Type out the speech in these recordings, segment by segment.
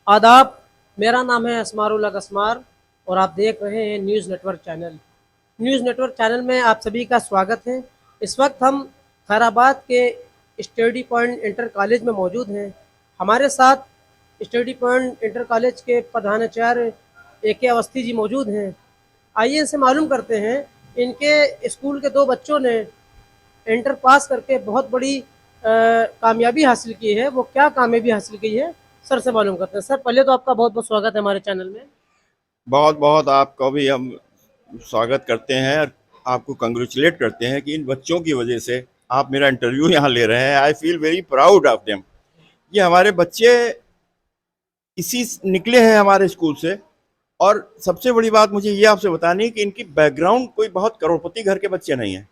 आदाब। मेरा नाम है असमारुल हक असमार और आप देख रहे हैं news network channel. News network channel में आप सभी का स्वागत है। इस वक्त हम खैराबाद के स्टडी पॉइंट इंटर कॉलेज में मौजूद हैं। हमारे साथ स्टडी पॉइंट इंटर कॉलेज के प्रधानाचार्य AK अवस्थी जी मौजूद हैं। आइए इनसे मालूम करते हैं, इनके स्कूल के दो बच्चों ने इंटर पास करके बहुत बड़ी कामयाबी हासिल की है। वो क्या कामयाबी हासिल की है, सर से मालूम करते हैं। सर, पहले तो आपका बहुत बहुत स्वागत है हमारे चैनल में। बहुत बहुत आपका भी हम स्वागत करते हैं और आपको कंग्रेचुलेट करते हैं कि इन बच्चों की वजह से आप मेरा इंटरव्यू यहाँ ले रहे हैं। I feel very proud of them. ये हमारे बच्चे इसी निकले हैं हमारे स्कूल से। और सबसे बड़ी बात मुझे ये आपसे बतानी है कि इनकी बैकग्राउंड कोई बहुत करोड़पति घर के बच्चे नहीं हैं।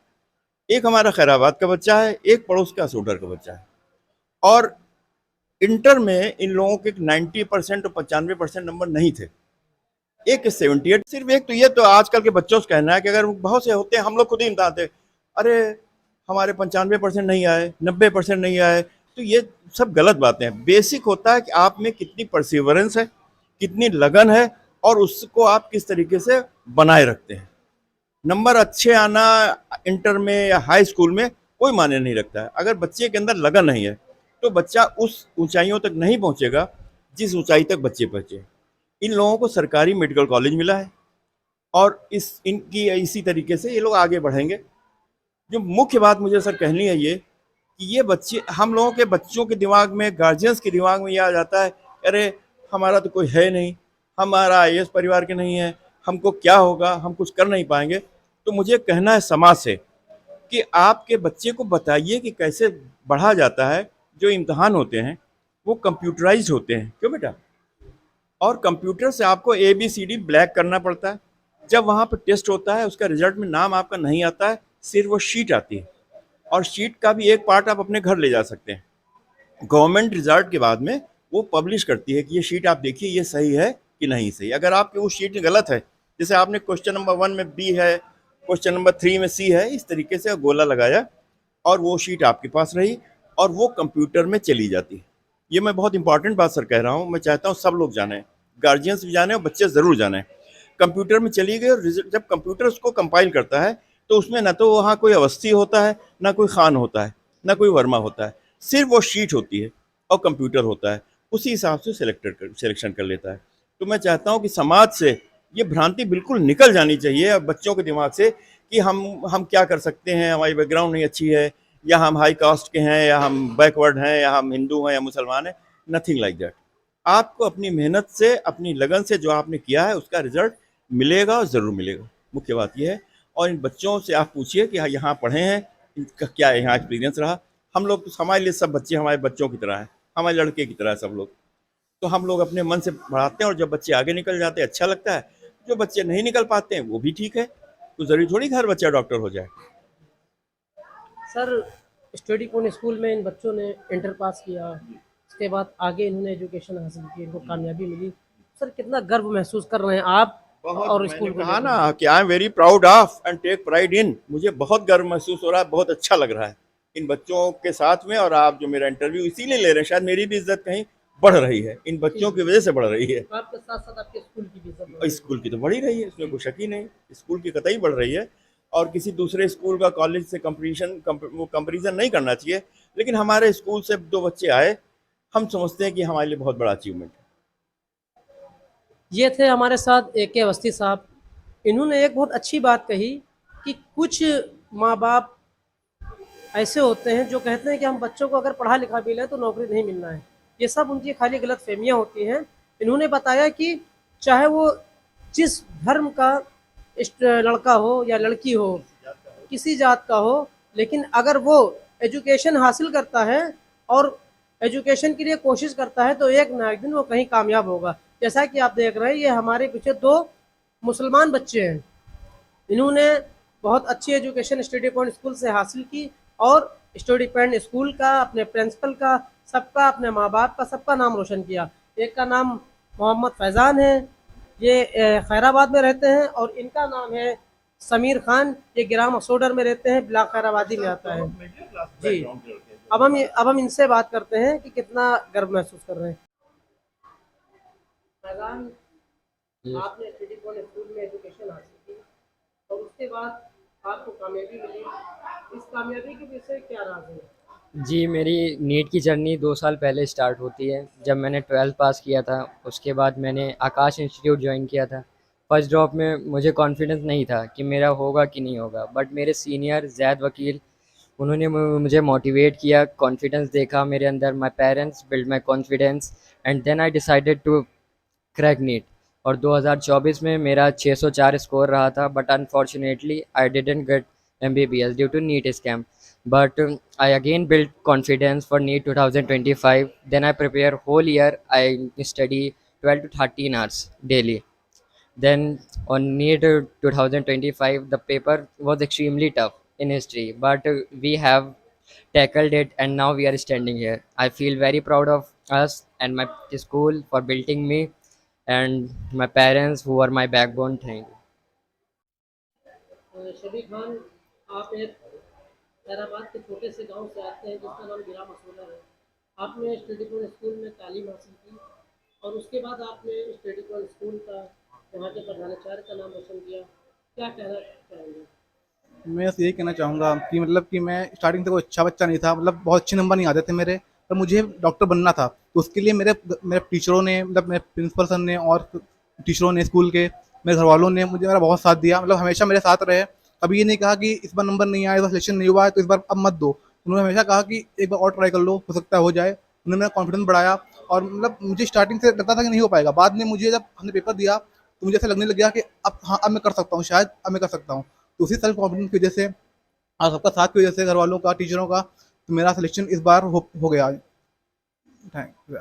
एक हमारा खैराबाद का बच्चा है, एक पड़ोस का सोडर का बच्चा है। और इंटर में इन लोगों के 90% और 95% नंबर नहीं थे। एक 78। सिर्फ एक तो ये तो आजकल के बच्चों से कहना है कि अगर बहुत से होते हैं, हम लोग खुद ही इम्तहान थे, अरे हमारे 95% नहीं आए, 90% नहीं आए। तो ये सब गलत बातें हैं। बेसिक होता है कि आप में कितनी परसिवरेंस है, कितनी लगन है, और उसको आप किस तरीके से बनाए रखते हैं। नंबर अच्छे आना इंटर में या हाई स्कूल में कोई मायने नहीं रखता है। अगर बच्चे के अंदर लगन नहीं है तो बच्चा उस ऊंचाइयों तक नहीं पहुंचेगा जिस ऊंचाई तक बच्चे पहुंचे। इन लोगों को सरकारी मेडिकल कॉलेज मिला है और इस इनकी इसी तरीके से ये लोग आगे बढ़ेंगे। जो मुख्य बात मुझे सर कहनी है ये कि ये बच्चे, हम लोगों के बच्चों के दिमाग में, गार्जियंस के दिमाग में ये आ जाता है, अरे हमारा तो कोई है नहीं, हमारा IAS परिवार के नहीं है, हमको क्या होगा, हम कुछ कर नहीं पाएंगे। तो मुझे कहना है समाज से कि आपके बच्चे को बताइए कि कैसे बढ़ा जाता है। जो इम्तहान होते हैं वो कंप्यूटराइज होते हैं, क्यों बेटा? और कंप्यूटर से आपको ABCD ब्लैक करना पड़ता है। जब वहाँ पर टेस्ट होता है उसका रिजल्ट में नाम आपका नहीं आता है, सिर्फ वो शीट आती है। और शीट का भी एक पार्ट आप अपने घर ले जा सकते हैं। गवर्नमेंट रिजल्ट के बाद में वो पब्लिश करती है कि ये शीट आप देखिए, ये सही है कि नहीं सही। अगर आपकी वो शीट गलत है, जैसे आपने क्वेश्चन नंबर 1 में B है, क्वेश्चन नंबर 3 में C है, इस तरीके से गोला लगाया और वो शीट आपके पास रही और वो कंप्यूटर में चली जाती है। ये मैं बहुत इंपॉर्टेंट बात सर कह रहा हूँ, मैं चाहता हूँ सब लोग जाने, गार्जियंस भी जाने और बच्चे ज़रूर जाने। कंप्यूटर में चली गई और जब कंप्यूटर उसको कंपाइल करता है तो उसमें ना तो वहाँ कोई अवस्थी होता है, ना कोई खान होता है, ना कोई वर्मा होता है, सिर्फ वो शीट होती है और कंप्यूटर होता है। उसी हिसाब से सिलेक्शन कर लेता है। तो मैं चाहता हूँ कि समाज से ये भ्रांति बिल्कुल निकल जानी चाहिए और बच्चों के दिमाग से कि हम क्या कर सकते हैं, हमारी बैकग्राउंड नहीं अच्छी है, या हम हाई कास्ट के हैं, या हम बैकवर्ड हैं, या हम हिंदू हैं या मुसलमान हैं। Nothing like that. आपको अपनी मेहनत से, अपनी लगन से जो आपने किया है उसका रिजल्ट मिलेगा और ज़रूर मिलेगा। मुख्य बात यह है। और इन बच्चों से आप पूछिए कि यहाँ पढ़े हैं, इनका क्या यहाँ एक्सपीरियंस रहा। हम लोग तो, हमारे लिए सब बच्चे हमारे बच्चों की तरह हैं, हमारे लड़के की तरह है सब लोग। तो हम लोग अपने मन से पढ़ाते हैं और जब बच्चे आगे निकल जाते हैं अच्छा लगता है। जो बच्चे नहीं निकल पाते हैं वो भी ठीक है। तो ज़रूरी थोड़ी कि हर बच्चा डॉक्टर हो जाए। सर, स्टडी पॉइंट स्कूल में इन बच्चों ने इंटर पास किया, उसके बाद आगे इन्होंने एजुकेशन हासिल की, इनको कामयाबी मिली। सर, कितना गर्व महसूस कर रहे हैं आप बहुत, और मैंने स्कूल को कहा लेकर? ना कि I am very proud of and take pride in. मुझे बहुत गर्व महसूस हो रहा है, बहुत अच्छा लग रहा है इन बच्चों के साथ में। और आप जो मेरा इंटरव्यू इसीलिए ले रहे हैं, शायद मेरी भी इज्जत कहीं बढ़ रही है, इन जी, बच्चों की वजह से बढ़ रही है। आपके साथ साथ आपके स्कूल की भी इज्जत और बढ़ेगी। स्कूल की तो बढ़ ही रही है, इसमें जी। कोई शक ही नहीं। स्कूल की कतई बढ़ रही है। और किसी दूसरे स्कूल का, कॉलेज से वो कंपेरिजन नहीं करना चाहिए। लेकिन हमारे स्कूल से 2 बच्चे आए, हम समझते हैं कि हमारे लिए बहुत बड़ा अचीवमेंट है। ये थे हमारे साथ AK अवस्थी साहब। इन्होंने एक बहुत अच्छी बात कही कि कुछ माँ बाप ऐसे होते हैं जो कहते हैं कि हम बच्चों को अगर पढ़ा लिखा भी लें तो नौकरी नहीं मिलना है। ये सब उनकी खाली गलत फहमियाँ होती हैं। इन्होंने बताया कि चाहे वो जिस धर्म का लड़का हो या लड़की हो, किसी जात का हो, लेकिन अगर वो एजुकेशन हासिल करता है और एजुकेशन के लिए कोशिश करता है तो एक ना एक दिन वो कहीं कामयाब होगा। जैसा कि आप देख रहे हैं, ये हमारे पीछे दो मुसलमान बच्चे हैं। इन्होंने बहुत अच्छी एजुकेशन स्टडी पॉइंट स्कूल से हासिल की और स्टडी पॉइंट स्कूल का, अपने प्रिंसिपल का, सबका, अपने माँ बाप का, सबका नाम रोशन किया। एक का नाम मोहम्मद फैज़ान है, ये खैराबाद में रहते हैं, और इनका नाम है समीर खान, ये ग्राम असोडर में रहते हैं, ब्लॉक खैराबादी में आता है। जी। अब हम इनसे बात करते हैं कि कितना गर्व महसूस कर रहे हैं। फैजान, ये आपने स्टडी पॉइंट स्कूल में एजुकेशन हासिल की और उसके बाद आपको कामयाबी मिली, इस कामयाबी के पीछे क्या राज है? जी, मेरी नीट की जर्नी 2 साल पहले स्टार्ट होती है। जब मैंने 12th पास किया था, उसके बाद मैंने आकाश इंस्टीट्यूट जॉइन किया था। फर्स्ट ड्रॉप में मुझे कॉन्फिडेंस नहीं था कि मेरा होगा कि नहीं होगा, बट मेरे सीनियर ज़ैद वकील, उन्होंने मुझे मोटिवेट किया, कॉन्फिडेंस देखा मेरे अंदर। My parents build my confidence and then I decided to crack NEET. और 2024 में मेरा 604 स्कोर रहा था, but unfortunately I didn't get MBBS due to NEET scam. But I again built confidence for NEET 2025. Then I prepare whole year. I study 12 to 13 hours daily. Then on NEET 2025, the paper was extremely tough in history, but we have tackled it and now we are standing here. I feel very proud of us and my school for building me and my parents who are my backbone. Thank you. शबी Khan, आप एक हैदराबाद के छोटे से गांव से आते हैं जिसका नाम गिरा मसूला है। आपने स्टडी पॉइंट स्कूल में तालीम हासिल की और उसके बाद आपने स्टडी पॉइंट स्कूल का वहाँ के प्रधानाचार्य का नाम रोशन किया। क्या कहना चाहेंगे? मैं बस यही कहना चाहूँगा कि मतलब कि मैं स्टार्टिंग से कोई अच्छा बच्चा नहीं था, मतलब बहुत अच्छे नंबर नहीं आते थे मेरे, पर मुझे डॉक्टर बनना था। तो उसके लिए मेरे मेरे टीचरों ने, मतलब मेरे प्रिंसिपल सर ने और टीचरों ने, स्कूल के मेरे घर वालों ने मुझे मेरा बहुत साथ दिया, मतलब हमेशा मेरे साथ रहे। कभी ये नहीं कहा कि इस बार नंबर नहीं आया, इस बार सिलेक्शन नहीं हुआ है तो इस बार अब मत दो। उन्होंने हमेशा कहा कि एक बार और ट्राई कर लो, हो सकता है हो जाए। उन्होंने मेरा कॉन्फिडेंस बढ़ाया और मतलब मुझे स्टार्टिंग से लगता था कि नहीं हो पाएगा, बाद में मुझे जब हमने पेपर दिया तो मुझे ऐसा लगने लग गया कि अब हाँ, अब मैं कर सकता हूँ, शायद अब मैं कर सकता हूँ। तो उसी सेल्फ कॉन्फिडेंस की वजह से और सबका साथ की वजह से, घर वालों का, टीचरों का, तो मेरा सिलेक्शन इस बार हो गया। Thank you.